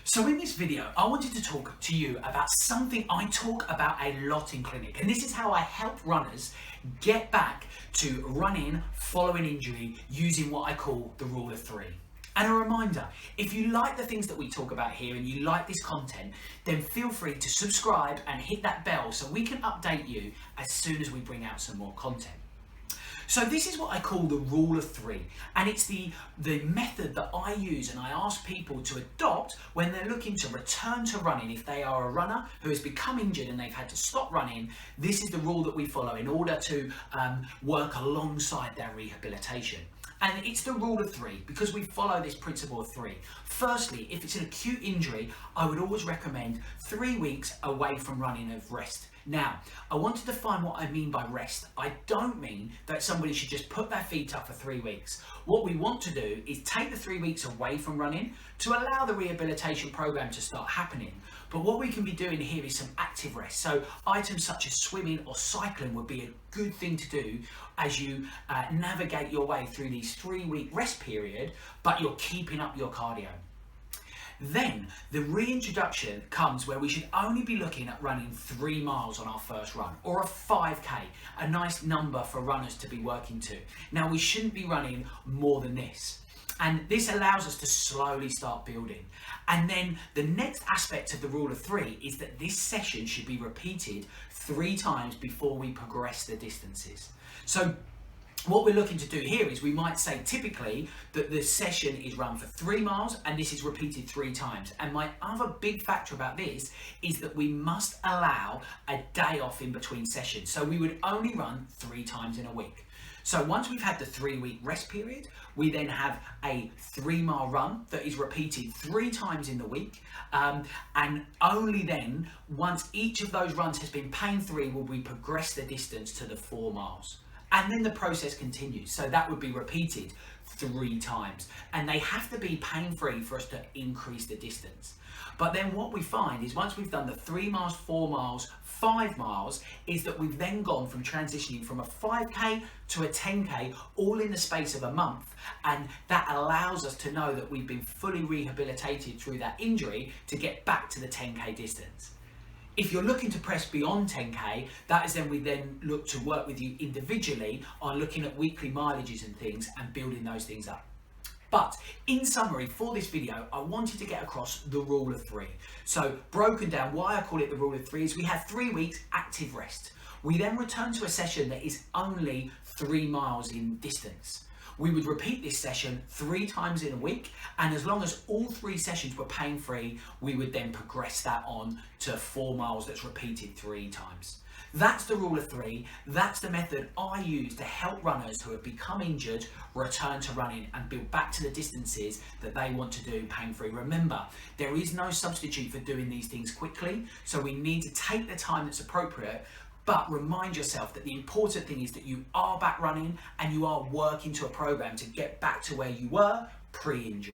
So in this video, I wanted to talk to you about something I talk about a lot in clinic, and this is how I help runners get back to running following injury using what I call the rule of three. And a reminder, if you like the things that we talk about here and you like this content, then feel free to subscribe and hit that bell so we can update you as soon as we bring out some more content. So this is what I call the rule of three, and it's the method that I use and I ask people to adopt when they're looking to return to running. If they are a runner who has become injured and they've had to stop running, this is the rule that we follow in order to work alongside their rehabilitation. And it's the rule of three because we follow this principle of three. Firstly, if it's an acute injury, I would always recommend 3 weeks away from running of rest. Now, I want to define what I mean by rest. I don't mean that somebody should just put their feet up for 3 weeks. What we want to do is take the 3 weeks away from running to allow the rehabilitation program to start happening. But what we can be doing here is some active rest. So items such as swimming or cycling would be a good thing to do as you navigate your way through these 3-week rest period, but you're keeping up your cardio. Then the reintroduction comes where we should only be looking at running 3 miles on our first run, or a 5k, a nice number for runners to be working to. Now we shouldn't be running more than this. And this allows us to slowly start building. And then the next aspect of the rule of three is that this session should be repeated 3 times before we progress the distances. So what we're looking to do here is we might say typically that the session is run for 3 miles and this is repeated 3 times. And my other big factor about this is that we must allow a day off in between sessions. So we would only run 3 times in a week. So once we've had the 3-week rest period, we then have a 3-mile run that is repeated 3 times in the week. And only then, once each of those runs has been pain-free, will we progress the distance to the 4 miles. And then the process continues. So that would be repeated 3 times. And they have to be pain-free for us to increase the distance. But then what we find is once we've done the 3 miles, 4 miles, 5 miles, is that we've then gone from transitioning from a 5k to a 10k all in the space of a month. And that allows us to know that we've been fully rehabilitated through that injury to get back to the 10k distance. If you're looking to press beyond 10k, that is then we then look to work with you individually on looking at weekly mileages and things and building those things up. But in summary, for this video, I wanted to get across the rule of three. So broken down, why I call it the rule of three is we have 3 weeks active rest. We then return to a session that is only 3 miles in distance. We would repeat this session 3 times in a week, and as long as all 3 sessions were pain-free, we would then progress that on to 4 miles that's repeated 3 times. That's the rule of three. That's the method I use to help runners who have become injured return to running and build back to the distances that they want to do pain-free. Remember, there is no substitute for doing these things quickly, so we need to take the time that's appropriate. But remind yourself that the important thing is that you are back running and you are working to a program to get back to where you were pre-injury.